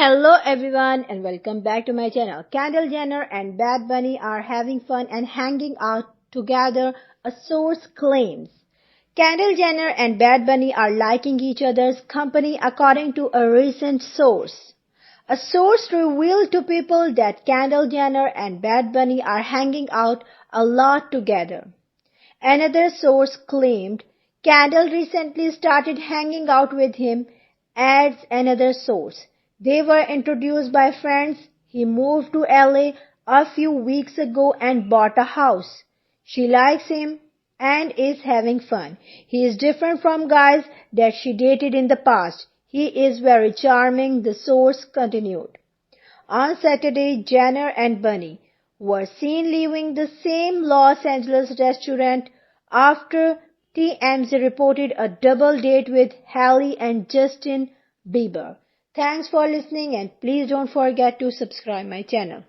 Hello everyone and welcome back to my channel. Kendall Jenner and Bad Bunny are having fun and hanging out together, a source claims. Kendall Jenner and Bad Bunny are liking each other's company according to a recent source. A source revealed to people that Kendall Jenner and Bad Bunny are hanging out a lot together. Another source claimed Kendall recently started hanging out with him, adds another source. They were introduced by friends. He moved to LA a few weeks ago and bought a house. She likes him and is having fun. He is different from guys that she dated in the past. He is very charming, the source continued. On Saturday, Jenner and Bunny were seen leaving the same Los Angeles restaurant after TMZ reported a double date with Hailey and Justin Bieber. Thanks for listening and please don't forget to subscribe my channel.